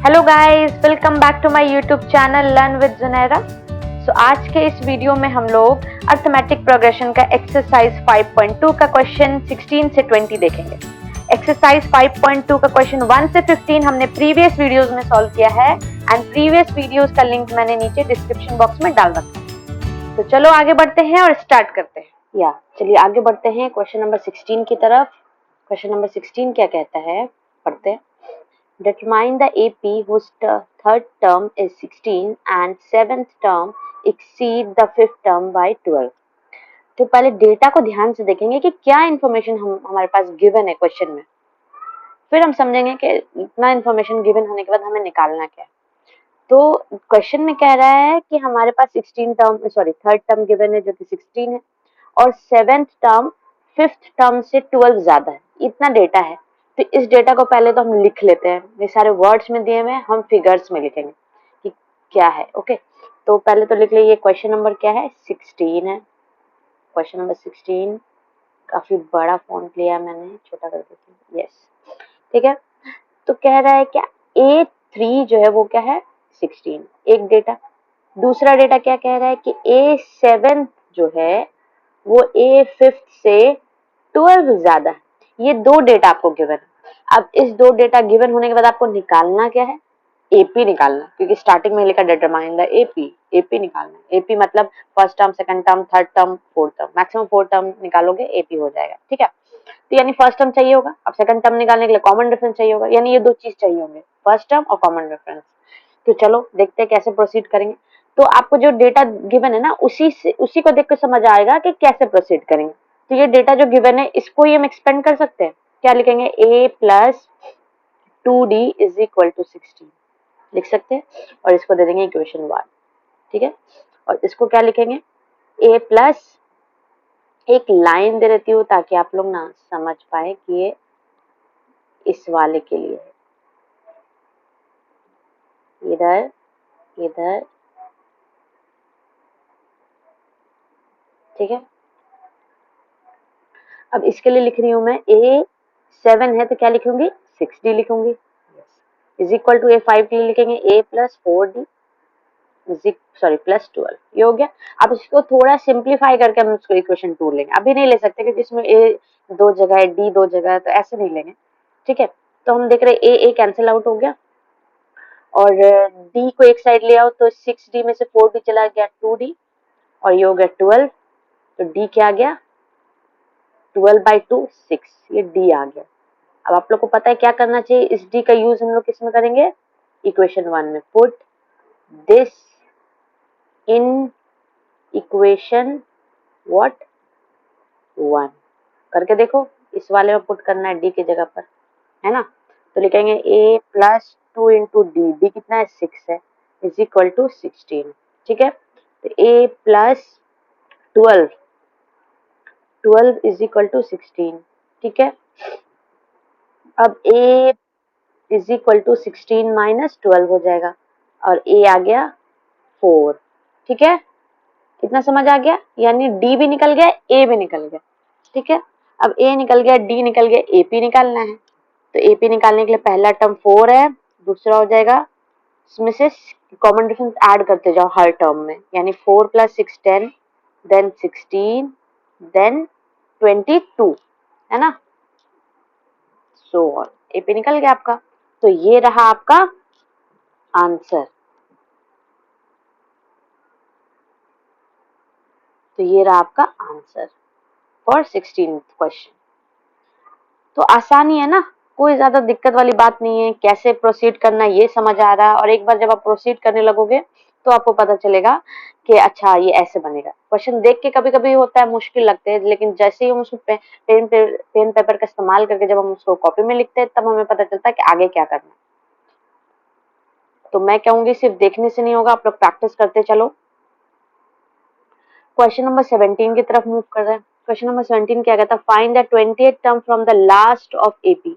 Hello guys, welcome back to my YouTube channel learn with Junaira. आज के इस video में हम लोग अर्थमेटिक प्रोग्रेशन का एक्सरसाइज 5.2 का क्वेश्चन 16 से 20 देखेंगे। एक्सरसाइज 5.2 का क्वेश्चन 1 से 15 हमने प्रीवियस वीडियोस में सॉल्व किया है एंड प्रीवियस वीडियोस का लिंक मैंने नीचे डिस्क्रिप्शन बॉक्स में डाल रखा है। तो चलो आगे बढ़ते हैं और स्टार्ट करते हैं। चलिए आगे बढ़ते हैं क्वेश्चन नंबर 16 की तरफ। क्वेश्चन नंबर 16 क्या कहता है, पढ़ते हैं। Determine the AP whose third term is 16 and seventh term exceed the fifth term by 12। तो पहले डेटा को ध्यान से देखेंगे कि क्या इन्फॉर्मेशन हमारे पास गिवन है क्वेश्चन में, फिर हम समझेंगे कि इतना इन्फॉर्मेशन गिवन होने के बाद हमें निकालना क्या है। तो क्वेश्चन में कह रहा है कि हमारे पास थर्ड टर्म गिवन है जो कि 16 है और सेवेंथ टर्म फिफ्थ टर्म से 12 ज्यादा है, इतना डेटा है। तो इस डेटा को पहले तो हम लिख लेते हैं, ये सारे वर्ड्स में दिए हुए हैं, हम फिगर्स में लिखेंगे कि क्या है। ओके, तो पहले तो लिख लीजिए क्वेश्चन नंबर क्या है, 16 है। क्वेश्चन नंबर 16, काफी बड़ा फॉन्ट लिया मैंने, छोटा कर देती हूँ। यस, ठीक है। तो कह रहा है क्या, A3 जो है वो क्या है, 16, एक डेटा। दूसरा डेटा क्या कह रहा है कि A7 जो है वो A5 से 12 ज्यादा है। ये दो डेटा आपको गिवन है। अब इस दो डेटा गिवन होने के बाद आपको निकालना क्या है, एपी निकालना, क्योंकि स्टार्टिंग में लिखा डिटरमाइन द एपी, एपी निकालना। एपी मतलब first term, second term, third term, fourth term, maximum fourth term निकालोगे एपी हो जाएगा, ठीक है। तो यानी फर्स्ट टर्म चाहिए होगा, अब सेकंड टर्म निकालने के लिए कॉमन डिफरेंस चाहिए होगा, यानी ये दो चीज चाहिए होंगे, फर्स्ट टर्म और कॉमन डिफरेंस। तो चलो देखते हैं कैसे प्रोसीड करेंगे। तो आपको जो डेटा गिवन है ना, उसी को देख कर समझ आएगा कि कैसे प्रोसीड करेंगे। तो ये डेटा जो गिवन है इसको ही हम एक्सपेंड कर सकते हैं। क्या लिखेंगे, a plus 2d is equal to 16 लिख सकते हैं और इसको दे देंगे इक्वेशन 1, ठीक है। और इसको क्या लिखेंगे, a प्लस, एक लाइन दे देती हूँ ताकि आप लोग ना समझ पाए कि ये इस वाले के लिए है, इधर इधर, ठीक है। अब इसके लिए लिख रही हूं मैं, A7 है तो क्या लिखूंगी, 6d लिखूंगी, इज इक्वल टू A5 के लिए लिखेंगे a प्लस 4d प्लस 12। ये हो गया। अब इसको थोड़ा सिंप्लीफाई करके हम इसको इक्वेशन 2 लेंगे, अभी नहीं ले सकते क्योंकि इसमें a दो जगह है, d दो जगह है, तो ऐसे नहीं लेंगे, ठीक है। तो हम देख रहे हैं a कैंसिल आउट हो गया और d को एक साइड ले आओ तो 6d में से 4d चला गया 2d और ये हो गया 12। तो d क्या आ गया, 12/2 6, ये d आ गया। अब आप लोग को पता है क्या करना चाहिए, इस d का यूज हम लोग किस में करेंगे, इक्वेशन 1 में। Put this in equation what 1 करके देखो, इस वाले में पुट करना है d की जगह पर, है ना। तो लिखेंगे a plus 2 into D, D कितना है 6 है, इज इक्वल टू 16, ठीक है। तो a plus 12 is equal to 16, ठीक है। अब a is equal to 16 minus 12 हो जाएगा और a आ गया 4, ठीक है। कितना समझ आ गया, यानी d भी निकल गया, a भी निकल गया, ठीक है। अब a निकल गया, d निकल गया, ap निकालना है। तो ap निकालने के लिए पहला टर्म 4 है, दूसरा हो जाएगा, इसमें से कॉमन डिफरेंस ऐड करते जाओ हर टर्म में, यानी 4 प्लस 6 10, देन 16, देन 22, है ना। सो ऑन, ap निकल गया आपका। तो ये रहा आपका आंसर। तो ये रहा आपका आंसर फॉर 16th क्वेश्चन। तो आसानी है ना, कोई ज्यादा दिक्कत वाली बात नहीं है, कैसे प्रोसीड करना ये समझ आ रहा है। और एक बार जब आप प्रोसीड करने लगोगे तो आपको पता चलेगा कि अच्छा ये ऐसे बनेगा। क्वेश्चन देख के कभी कभी होता है मुश्किल लगते हैं, लेकिन जैसे ही हम उसको पेन पेपर का इस्तेमाल करके जब हम उसको कॉपी में लिखते हैं तब हमें पता चलता है कि आगे क्या करना है। तो मैं कहूंगी सिर्फ देखने से नहीं होगा, आप लोग प्रैक्टिस करते चलो। क्वेश्चन नंबर 17 की तरफ मूव कर रहे हैं। क्वेश्चन नंबर 17 क्या कहता है, find the 20th term from the last of AP.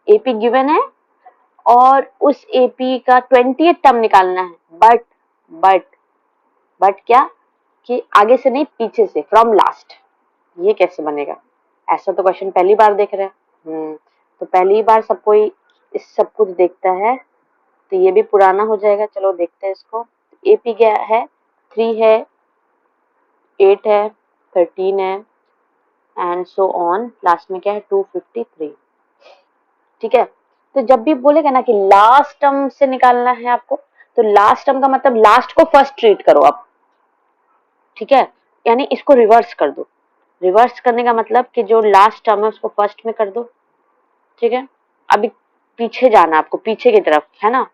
AP given है और उस एपी का 20th टर्म निकालना है, बट बट क्या, कि आगे से नहीं पीछे से, फ्रॉम लास्ट। ये कैसे बनेगा, ऐसा तो क्वेश्चन पहली बार देख रहे हैं। तो पहली बार सब कोई इस सब कुछ देखता है, तो ये भी पुराना हो जाएगा। चलो देखते हैं इसको। AP क्या है, 3 है, 8 है, 13 है एंड सो ऑन। लास्ट में क्या है, 253। ठीक है, तो जब भी बोलेगा ना कि लास्ट टर्म से निकालना है आपको, तो लास्ट टर्म का मतलब लास्ट को फर्स्ट ट्रीट करो आप। ठीक है, यानी इसको रिवर्स कर दो। रिवर्स करने का मतलब कि जो लास्ट टर्म है उसको फर्स्ट में कर दो। ठीक है, अभी पीछे जाना आपको, पीछे की तरफ है ना,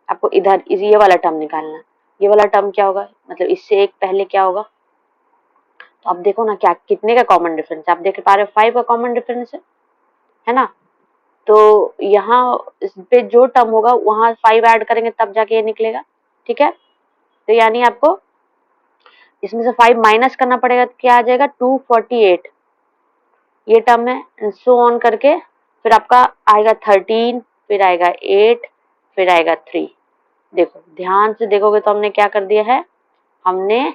आपको इधर ये वाला टर्म निकालना है। ये वाला टर्म क्या होगा, मतलब इससे एक पहले क्या होगा। तो आप देखो ना क्या कितने का कॉमन डिफरेंस है, आप देख पा रहे हो 5 का कॉमन डिफरेंस है ना। तो यहाँ इस पे जो टर्म होगा वहां 5 ऐड करेंगे तब जाके ये निकलेगा। ठीक है, तो यानी आपको इसमें से 5 माइनस करना पड़ेगा, तो क्या आ जाएगा 248। ये टर्म है, सो ऑन करके फिर आपका आएगा 13, फिर आएगा 8, फिर आएगा 3। देखो ध्यान से देखोगे तो हमने क्या कर दिया है, हमने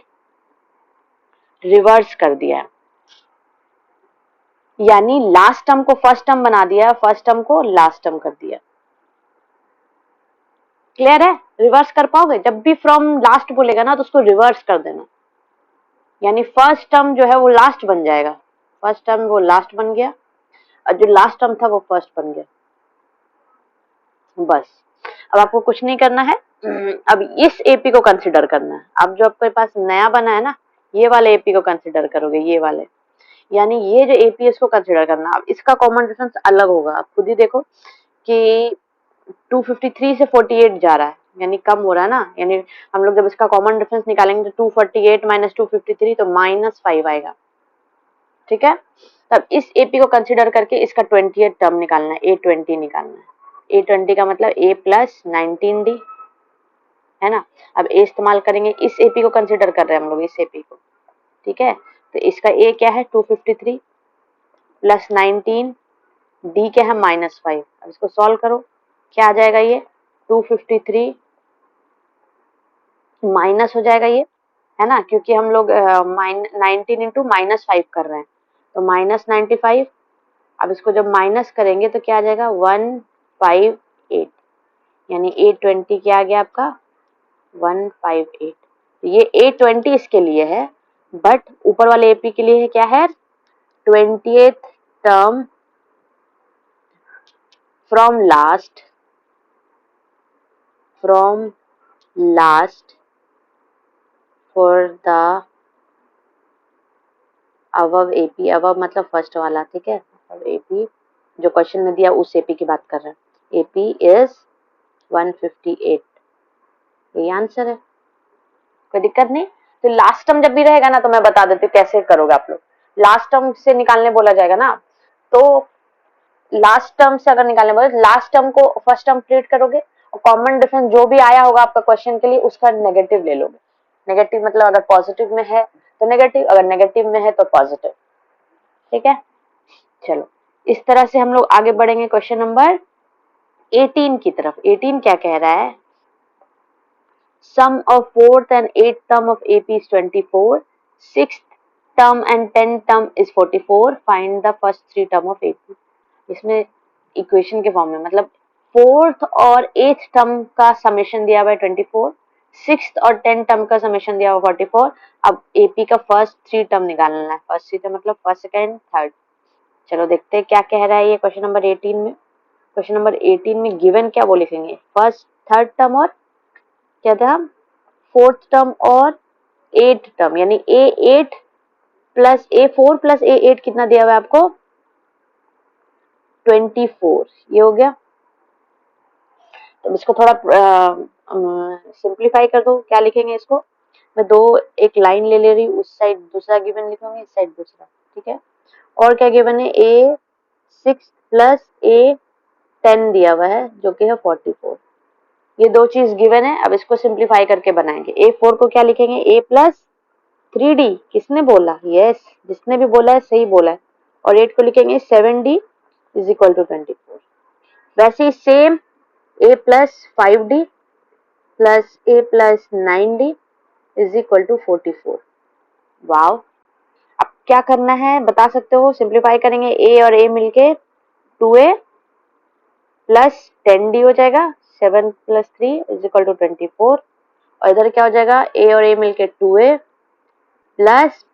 रिवर्स कर दिया है। यानी लास्ट टर्म को फर्स्ट टर्म बना दिया, फर्स्ट टर्म को लास्ट टर्म कर दिया। क्लियर है, रिवर्स कर पाओगे, जब भी फ्रॉम लास्ट बोलेगा ना तो उसको रिवर्स कर देना। यानी फर्स्ट टर्म जो है वो लास्ट बन जाएगा, फर्स्ट टर्म वो लास्ट बन गया और जो लास्ट टर्म था वो फर्स्ट बन गया। बस, अब आपको कुछ नहीं करना है। अब इस AP को कंसिडर करना है। अब जो आपके पास नया बना है ना, ये वाले AP को कंसिडर करोगे, ये वाले, यानी ये जो AP है इसको कंसिडर करना। अब इसका कॉमन डिफरेंस अलग होगा, आप खुद ही देखो कि 253 से 48 जा रहा है, यानी कम हो रहा है ना। यानी हम लोग जब इसका कॉमन डिफरेंस निकालेंगे तो 248 माइनस 253 तो -5 आएगा। ठीक है, तब इस AP को कंसिडर करके इसका 20th टर्म निकालना है, A20 निकालना है। A20 का मतलब A प्लस 19D है ना। अब A इस्तेमाल करेंगे, इस AP को कंसिडर कर रहे हैं हम लोग, इस AP को। ठीक है, तो इसका A क्या है 253 प्लस 19, D क्या है -5। अब इसको सॉल्व करो, क्या आ जाएगा, ये 253 माइनस हो जाएगा ये, है ना, क्योंकि हम लोग 19 इंटू -5 कर रहे हैं, तो -95। अब इसको जब माइनस करेंगे तो क्या आ जाएगा 158, यानी A20 क्या आ गया आपका 158। तो ये A20 इसके लिए है, बट ऊपर वाले AP के लिए है क्या है 20th term from last for the above AP। Above मतलब फर्स्ट वाला। ठीक है, अब AP जो क्वेश्चन में दिया उस AP की बात कर रहे हैं। AP इज 158, ये आंसर है, कोई दिक्कत नहीं। तो लास्ट टर्म जब भी रहेगा ना तो मैं बता देती हूँ कैसे करोगे आप लोग। लास्ट टर्म से निकालने बोला जाएगा ना, तो लास्ट टर्म से अगर निकालने बोले, लास्ट टर्म को फर्स्ट टर्म ट्रीट करोगे और कॉमन डिफरेंस जो भी आया होगा आपका क्वेश्चन के लिए उसका नेगेटिव ले लोगे। नेगेटिव मतलब अगर पॉजिटिव में है तो नेगेटिव, अगर नेगेटिव में है तो पॉजिटिव। ठीक है, चलो इस तरह से हम लोग आगे बढ़ेंगे क्वेश्चन नंबर 18 की तरफ। 18 क्या कह रहा है, sum of 4th and 8th term of AP is 24, 6th term and 10th term is 44, find the first 3 term of AP। इसमें इक्वेशन के फॉर्म में, मतलब 4th और 8th टर्म का समेशन दिया हुआ है 24, 6th और 10th टर्म का समेशन दिया हुआ 44। अब AP का फर्स्ट 3 टर्म निकालना है, फर्स्ट 3 टर्म मतलब फर्स्ट सेकेंड थर्ड। चलो देखते हैं क्या कह रहा है ये क्वेश्चन नंबर 18 में। क्वेश्चन नंबर 18 में गिवन क्या वो लिखेंगे, फर्स्ट थर्ड टर्म और क्या था फोर्थ टर्म और 8th टर्म, यानी A8 plus A4 plus A8 कितना दिया हुआ है आपको 24, ये हो गया। तो इसको थोड़ा सिंप्लीफाई कर दो, क्या लिखेंगे इसको, मैं एक लाइन ले रही हूँ, उस साइड दूसरा गिवन लिखूंगी, इस साइड दूसरा। ठीक है, और क्या गिवन है A6 प्लस A10 दिया हुआ है जो कि है 44। ये दो चीज गिवन है, अब इसको सिंप्लीफाई करके बनाएंगे। A4 को क्या लिखेंगे A प्लस 3D, किसने बोला, यस जिसने भी बोला है सही बोला है। और 8 को लिखेंगे 7D इज इक्वल टू 24। वैसे ही same A plus 5D plus A plus 9D is equal to 44। Wow, अब क्या करना है बता सकते हो, सिंप्लीफाई करेंगे A और A मिलके 2A प्लस 10D हो जाएगा, 7 + 3 = 24 और इधर क्या हो जाएगा, a और a मिलके 2a प्लस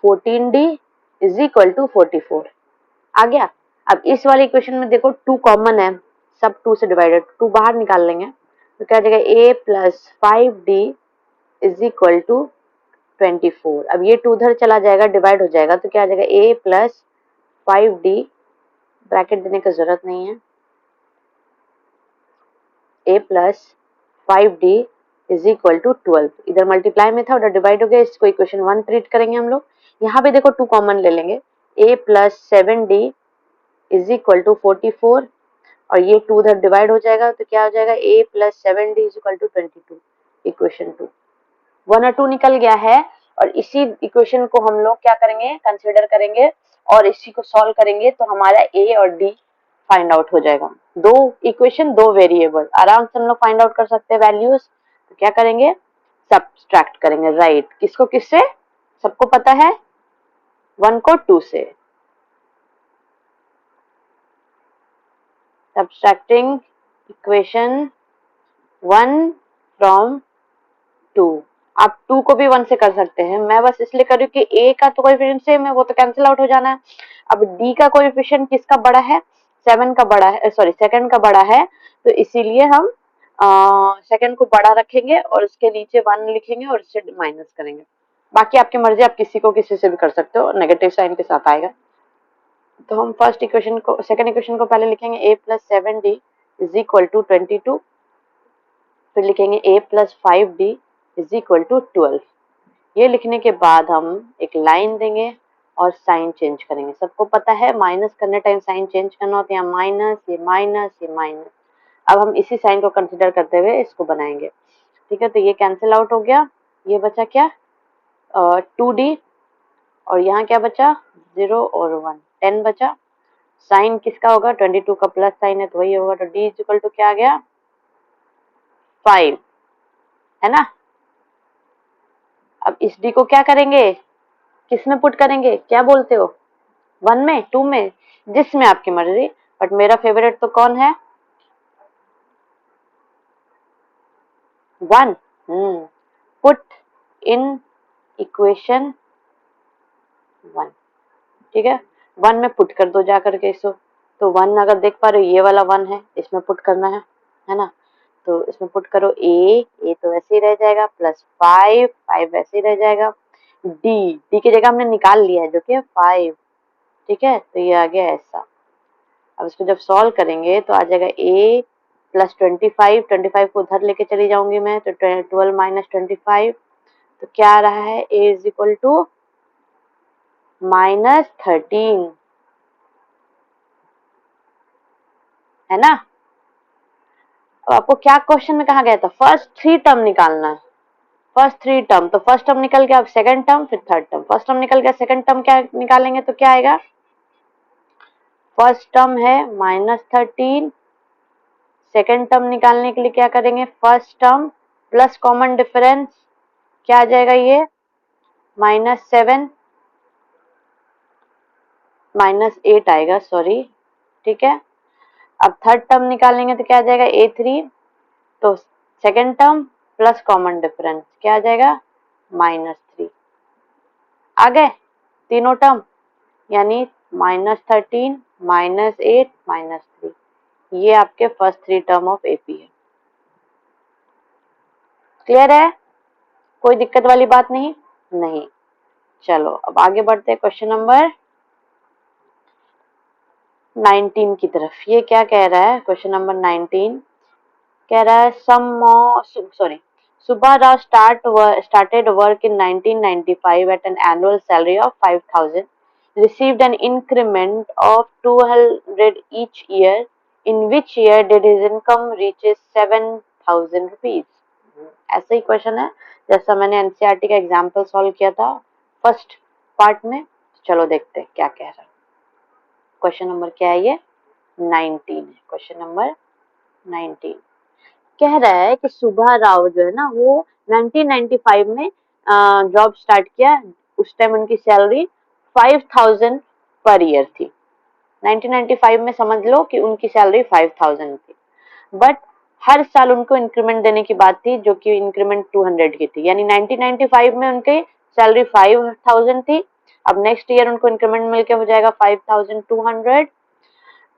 14d = 44 आ गया। अब इस वाले इक्वेशन में देखो 2 कॉमन है, सब 2 से डिवाइडेड, 2 बाहर निकाल लेंगे तो क्या आ जाएगा, a + 5d = 24। अब ये 2 उधर चला जाएगा, डिवाइड हो जाएगा तो क्या आ जाएगा, a + 5d, ब्रैकेट देने की जरूरत नहीं है, a + 5d = 12। इधर मल्टीप्लाई में था, उधर डिवाइड हो गया, इसको इक्वेशन 1 ट्रीट करेंगे हम लोग। यहाँ पे देखो 2 कॉमन ले लेंगे, a + 7d = 44 और ये 2 उधर डिवाइड हो जाएगा तो क्या हो जाएगा, a + 7d = 22। इक्वेशन 2 1 और 2 निकल गया है और इसी इक्वेशन को हम लोग क्या करेंगे, कंसीडर करेंगे और इसी को सॉल्व करेंगे तो हमारा a और d फाइंड आउट हो जाएगा। 2 इक्वेशन 2 वेरिएबल, आराम से हम लोग फाइंड आउट कर सकते हैं वैल्यूज। तो क्या करेंगे, सब्सट्रैक्ट करेंगे, राइट। किसको किससे, सबको पता है, 1 को 2 से। Subtracting equation 1 from 2। आप 2 को भी 1 से कर सकते हैं, मैं बस इसलिए कर रही हूँ कि a का तो कोएफिशिएंट सेम है, वो तो कैंसिल आउट हो जाना है। अब d का कोएफिशिएंट किसका बड़ा है, 7 का बड़ा है, सॉरी सेकंड का बड़ा है, तो इसीलिए हम सेकंड को बड़ा रखेंगे और उसके नीचे 1 लिखेंगे और इससे माइनस करेंगे। बाकी आपकी मर्जी, आप किसी को किसी से भी कर सकते हो, नेगेटिव साइन के साथ आएगा। तो हम फर्स्ट इक्वेशन को, सेकंड इक्वेशन को पहले लिखेंगे, a + 7d = 22, फिर लिखेंगे a + 5d = 12। ये लिखने के बाद हम एक लाइन देंगे और साइन चेंज करेंगे। सबको पता है माइनस करने टाइम साइन चेंज करना होता है, यहाँ माइनस, ये माइनस, ये माइनस। अब हम इसी साइन को कंसीडर करते हुए इसको बनाएंगे, ठीक है। तो ये कैंसिल आउट हो गया, ये बचा क्या, 2d और यहाँ क्या बचा, 0 और 1, 10 बचा। साइन किसका होगा, 22 का प्लस साइन है तो वही होगा, तो d = क्या आ गया, 5, है ना। अब इस d को क्या करेंगे, किस में पुट करेंगे, क्या बोलते हो, 1 में, 2 में, जिसमें आपकी मर्जी, बट मेरा फेवरेट तो कौन है, 1। पुट इन इक्वेशन 1, ठीक है। 1 में पुट कर दो जा करके इसको, तो 1 अगर देख पा रहे हो, ये वाला 1 है, इसमें पुट करना है ना। तो इसमें पुट करो, a तो वैसे ही रह जाएगा, प्लस 5 वैसे ही रह जाएगा, d की जगह हमने निकाल लिया है जो कि 5, ठीक है। तो ये आ गया ऐसा। अब इसको जब सॉल्व करेंगे तो आ जाएगा a + 25 को उधर लेके चली जाऊंगी मैं, तो 12 - 25 तो क्या आ रहा है, a = -13, है ना। अब आपको क्या क्वेश्चन में कहा गया था, फर्स्ट 3 टर्म निकालना है, फर्स्ट 3 टर्म। तो फर्स्ट टर्म निकल गया, अब सेकंड टर्म, फिर थर्ड टर्म। फर्स्ट टर्म निकल गया, सेकंड टर्म क्या निकालेंगे तो क्या आएगा, फर्स्ट टर्म है -13, सेकंड टर्म निकालने के लिए क्या करेंगे, first term plus common difference, क्या आ जाएगा ये, -7 -8 आएगा, सॉरी, ठीक है। अब थर्ड टर्म निकालेंगे तो क्या आ जाएगा, a3, तो second term plus common difference क्या आ जाएगा, -3। आ गए तीनों टर्म, यानी -13 -8 -3, ये आपके फर्स्ट 3 टर्म ऑफ एपी है। क्लियर है, कोई दिक्कत वाली बात नहीं, नहीं। चलो अब आगे बढ़ते हैं क्वेश्चन नंबर 19 की तरफ। ये क्या कह रहा है, क्वेश्चन नंबर 19 कह रहा है, Subha Rao started work in 1995 at an annual salary of 5,000, received an increment of 200 each year. In which year did his income reaches 7,000 rupees? ऐसा ही क्वेश्चन है जैसा मैंने एनसीईआरटी का एग्जाम्पल सॉल्व किया था फर्स्ट पार्ट में। चलो देखते हैं क्या कह रहा है। क्वेश्चन नंबर क्या है ये, 19 है। क्वेश्चन नंबर 19 कह रहा है कि सुभा राव जो है ना, वो 1995 में जॉब स्टार्ट किया, उस टाइम उनकी सैलरी 5,000 पर ईयर थी। 1995 में समझ लो कि उनकी सैलरी 5,000 थी, बट हर साल उनको इंक्रीमेंट देने की बात थी, जो कि इंक्रीमेंट 200 की थी, यानी 1995 में उनकी सैलरी 5000 थी। अब नेक्स्ट ईयर उनको इंक्रीमेंट मिलके हो जाएगा 5200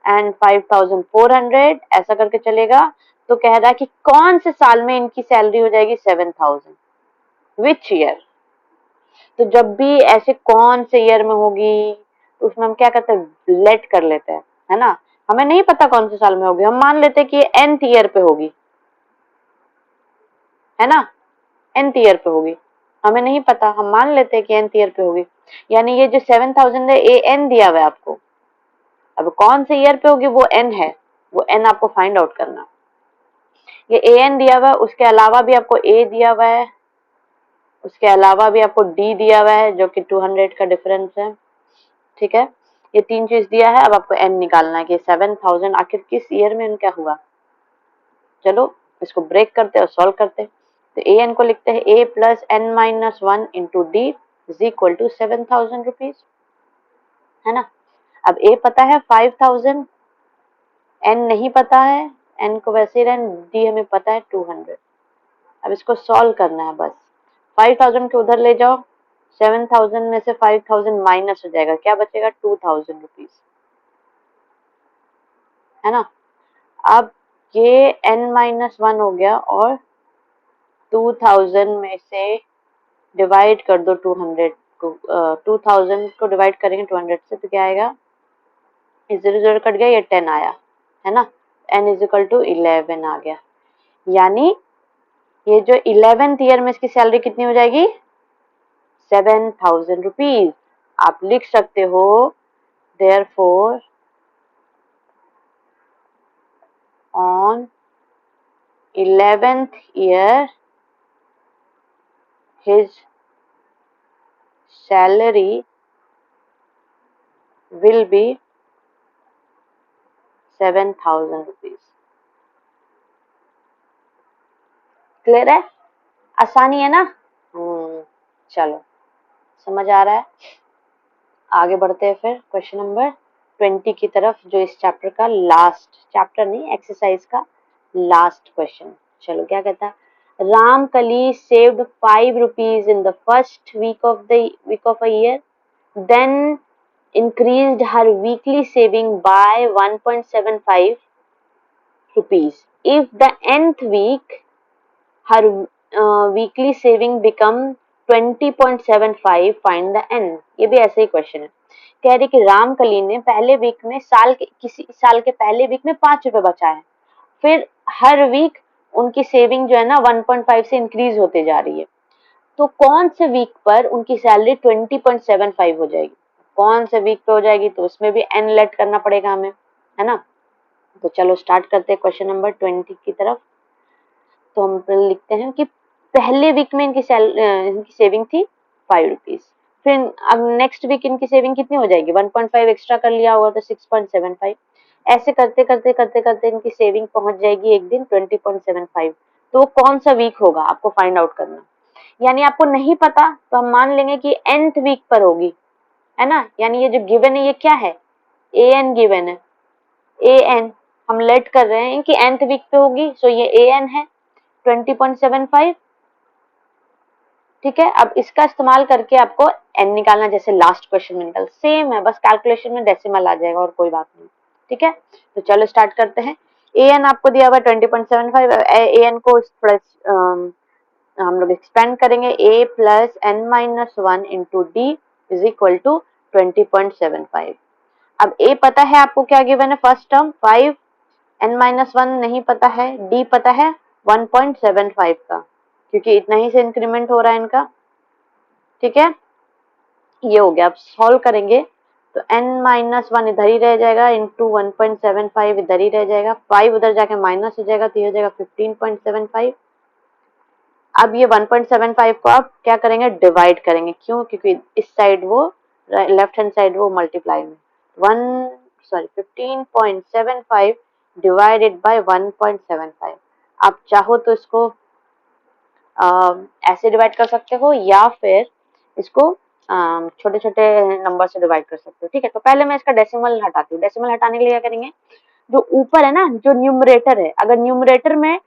एंड 5400, ऐसा करके चलेगा। तो कह रहा है कि कौन से साल में इनकी सैलरी हो जाएगी 7000, विच ईयर। तो जब भी ऐसे कौन से ईयर में होगी, उसमें हम क्या करते हैं, लेट कर लेते हैं, है ना। हमें नहीं पता कौन से साल में होगी, हम मान लेते हैं कि nth ईयर पे होगी, है ना, nth ईयर पे होगी। हमें नहीं पता, हम मान लेते हैं कि nth ईयर पे होगी। यानी ये जो 7000 है, ये n दिया हुआ है आपको। अब कौन से ईयर पे होगी वो n है, वो n आपको फाइंड आउट करना। ये an दिया हुआ है, उसके अलावा भी आपको a दिया हुआ है, उसके अलावा भी आपको d दिया हुआ है, जो कि 200 का डिफरेंस है। ठीक है, ये तीन चीज दिया है। अब आपको n निकालना है कि 7000 आखिर किस ईयर में क्या हुआ। चलो इसको ब्रेक करते और सॉल्व करते। तो ए एन को लिखते हैं a plus n minus 1 into d is equal to 7000 rupees, है ना। अब a पता है 5000, n नहीं पता है, n को वैसे ही रहने, डी हमें पता है 200। अब इसको सॉल्व करना है बस। 5000 को उधर ले जाओ, 7000 में से 5000 माइनस हो जाएगा, क्या बचेगा, 2000 रुपीज, है ना। अब ये n-1 हो गया और 2000 में से डिवाइड कर दो 200 को, 2000 को डिवाइड करेंगे 200 से तो क्या आएगा, 0 0 कट गया, ये 10 आया, है ना। n इज इक्वल टू 11 आ गया। यानी ये जो 11th ईयर में इसकी सैलरी कितनी हो जाएगी, 7000 रुपीज। आप लिख सकते हो therefore on 11th year his salary will be 7000 rupees। Clear है, आसानी है ना। चलो समझ आ रहा है। आगे बढ़ते हैं फिर क्वेश्चन नंबर 20 की तरफ, जो इस चैप्टर का लास्ट, चैप्टर नहीं एक्सरसाइज का लास्ट क्वेश्चन। चलो क्या कहता है, Ramkali saved 5 rupees in the first week of a year, then increased her weekly saving by 1.75 rupees. If the nth week her weekly saving become 20.75, find the n। ये भी ऐसे ही question है। कह रही कि रामकली ने पहले वीक में किसी साल के पहले वीक में 5 रुपए बचाए, फिर हर वीक उनकी सेविंग जो है ना 1.5 से इंक्रीज होते जा रही है। तो कौन से वीक पर उनकी सैलरी 20.75 हो जाएगी, कौन से वीक पे हो जाएगी, तो उसमें भी एन लेट करना पड़ेगा हमें, है ना। तो चलो स्टार्ट करते हैं क्वेश्चन नंबर 20 की तरफ। तो हम लिखते हैं कि पहले वीक में इनकी सेविंग थी 5 रुपीज, फिर अब नेक्स्ट वीक इनकी सेविंग कितनी हो जाएगी, 1.5 एक्स्ट्रा कर लिया होगा तो 6.75। ऐसे करते करते करते करते इनकी सेविंग पहुंच जाएगी एक दिन 20.75। तो कौन सा वीक होगा आपको फाइंड आउट करना। यानी आपको नहीं पता तो हम मान लेंगे कि nth वीक पर होगी, है ना। यानी ये जो गिवन है ये क्या है, ए एन गिवन है, ए एन हम लेट कर रहे हैं कि nth वीक पे होगी, सो ये ए एन है 20.75। ठीक है, अब इसका इस्तेमाल करके आपको एन निकालना, जैसे लास्ट क्वेश्चन में निकल, सेम है, बस कैलकुलेशन में डेसिमल आ जाएगा और कोई बात नहीं। ठीक है, तो चलो स्टार्ट करते हैं। ए एन आपको दिया हुआ है 20.75, ए एन को हम लोग एक्सपेंड करेंगे, a plus n minus 1 into d is equal to 20.75। अब a पता है आपको, क्या गिवन है, फर्स्ट टर्म 5, n माइनस 1 नहीं पता है, d पता है 1.75 का, क्योंकि इतना ही से इंक्रीमेंट हो रहा है इनका। ठीक है, ये हो गया। अब सॉल्व करेंगे तो n माइनस 1 इधर ही रह जाएगा, इंटू 1.75 इधर ही रह जाएगा, 5 उधर जाके माइनस हो जाएगा, तो ये हो जाएगा 15.75। अब ये 1.75 को आप क्या करेंगे, डिवाइड करेंगे, क्यों, क्योंकि इस साइड वो लेफ्ट हैंड साइड वो मल्टीप्लाई में 15.75 डिवाइडेड बाय 1.75। आप चाहो तो इसको ऐसे डिवाइड कर सकते हो, या फिर इसको छोटे छोटे नंबर से डिवाइड कर सकते हो। ठीक है, तो पहले मैं इसका डेसिमल हटाती हूँ। डेसिमल हटाने के लिए क्या करेंगे, जो ऊपर है ना, जो न्यूमरेटर है, अगर न्यूमरेटर में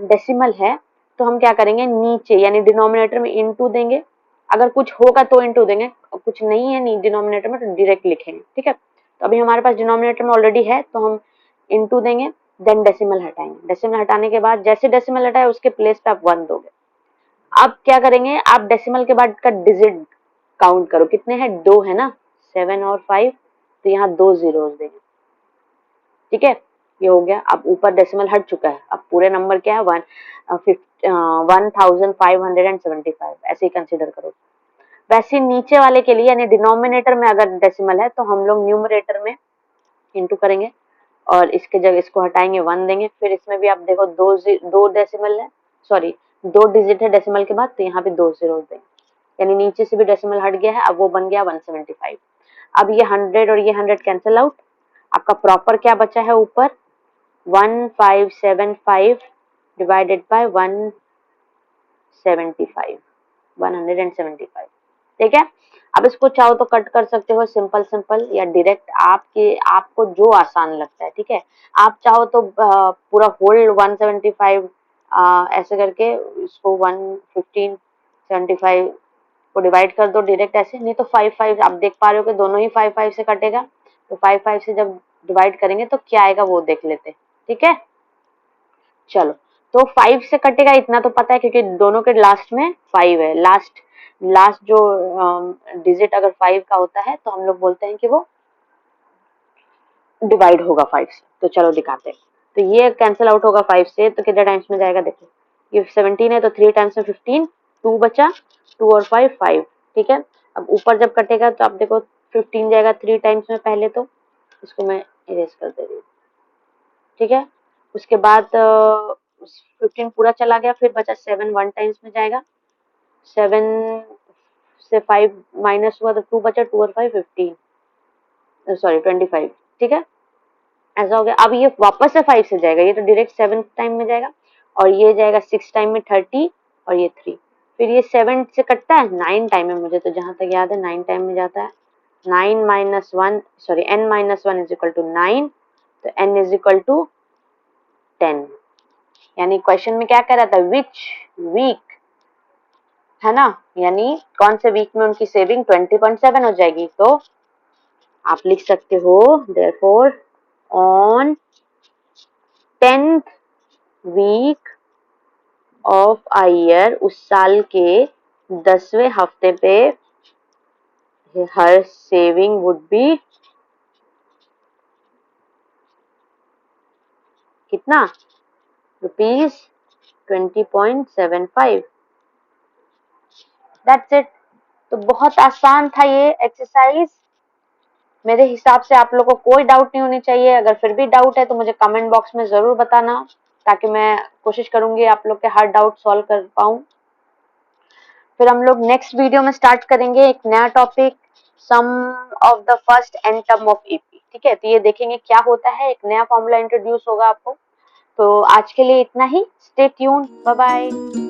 डेसिमल है तो हम क्या करेंगे, नीचे यानी डिनोमिनेटर में इनटू देंगे, अगर कुछ होगा तो इनटू देंगे, और कुछ नहीं है नहीं डिनोमिनेटर में तो डायरेक्ट लिखेंगे, ठीक है। तो अभी हमारे पास डिनोमिनेटर में ऑलरेडी है तो हम इनटू देंगे, देन डेसिमल हटाएंगे, डेसिमल हटाने के बाद जैसे डेसिमल हटाए उसके प्लेस पे आप 1 दोगे। अब क्या करेंगे, आप डेसिमल के बाद का डिजिट काउंट करो, कितने हैं, 2 है ना, 7 और 5, तो यहाँ 2 जीरोस देंगे, ठीक है। ये हो गया। अब ऊपर डेसिमल हट चुका है, अब पूरे नंबर क्या है, 1575, ऐसे ही कंसिडर करो। वैसे नीचे वाले के लिए यानी डिनोमिनेटर में अगर डेसिमल है तो हम लोग न्यूमरेटर में इंटू करेंगे और इसके जगह इसको हटाएंगे, 1 देंगे। फिर इसमें भी आप देखो दो डेसिमल है, सॉरी 2 डिजिट है डेसिमल के बाद, तो यहाँ पे 2 जीरो देंगे, यानी नीचे से भी डेसिमल हट गया है, अब वो बन गया 175। अब ये 100 और ये 100 कैंसिल आउट, आपका प्रॉपर क्या बचा है ऊपर, 1575 डिवाइडेड बाय 175, ठीक है। अब इसको चाहो तो कट कर सकते हो सिंपल सिंपल या डायरेक्ट, आपको जो आसान लगता है, ठीक है। आप चाहो तो पूरा होल 175 ऐसे करके इसको 11575 को डिवाइड कर दो डायरेक्ट ऐसे, नहीं तो 5 आप देख पा रहे हो कि दोनों ही 5 से कटेगा, तो 5 से जब डिवाइड करेंगे तो क्या आएगा वो देख लेते हैं, ठीक है। चलो, तो 5 से कटेगा इतना तो पता है क्योंकि दोनों के लास्ट में 5 है, लास्ट लास्ट जो डिजिट अगर 5 का होता है तो हम लोग बोलते हैं कि वो डिवाइड होगा 5 से। तो चलो दिखाते हैं। तो ये कैंसिल आउट होगा 5 से, तो कितने टाइम्स में जाएगा देखो, ये 17 है तो 3 टाइम्स में 15, 2 बचा, 2 और 5 5, ठीक है। अब ऊपर जब कटेगा तो आप देखो 15 जाएगा 3 टाइम्स में पहले, तो इसको मैं इरेज कर दे रही हूँ, ठीक है। उसके बाद 15 पूरा चला गया, फिर बचा 7 1 टाइम्स में जाएगा, 7 से 5 माइनस हुआ तो 2 बचा, 2 और 5 15, सॉरी 25, ठीक है। ऐसा हो गया। अब ये वापस से 5 से जाएगा, ये तो डायरेक्ट 7 टाइम में जाएगा, और ये जाएगा 6 टाइम में 30, और ये 3, फिर ये 7 से कटता है 9 टाइम में, मुझे तो जहां तक याद है 9 टाइम में जाता है। 9 minus 1 sorry n minus 1 is equal to 9, तो n इज इक्वल टू 10, यानी क्वेश्चन में क्या कह रहा था, विच वीक, है ना, यानी कौन से वीक में उनकी सेविंग 20.7 हो जाएगी। तो आप लिख सकते हो therefore on 10th week of a year, उस साल के 10वें हफ्ते पे हर सेविंग वुड बी कितना, ₹20.75, दैट्स इट। तो बहुत आसान था ये एक्सरसाइज, मेरे हिसाब से आप लोगों को कोई डाउट नहीं होनी चाहिए। अगर फिर भी डाउट है तो मुझे कमेंट बॉक्स में जरूर बताना, ताकि मैं कोशिश करूंगी आप लोग के हर डाउट सॉल्व कर पाऊं। फिर हम लोग नेक्स्ट वीडियो में स्टार्ट करेंगे एक नया topic, sum of the first n term of AP, ठीक है। तो ये देखेंगे क्या होता है, एक नया फॉर्मूला इंट्रोड्यूस होगा आपको। तो आज के लिए इतना ही, स्टे ट्यून्ड, बाय बाय।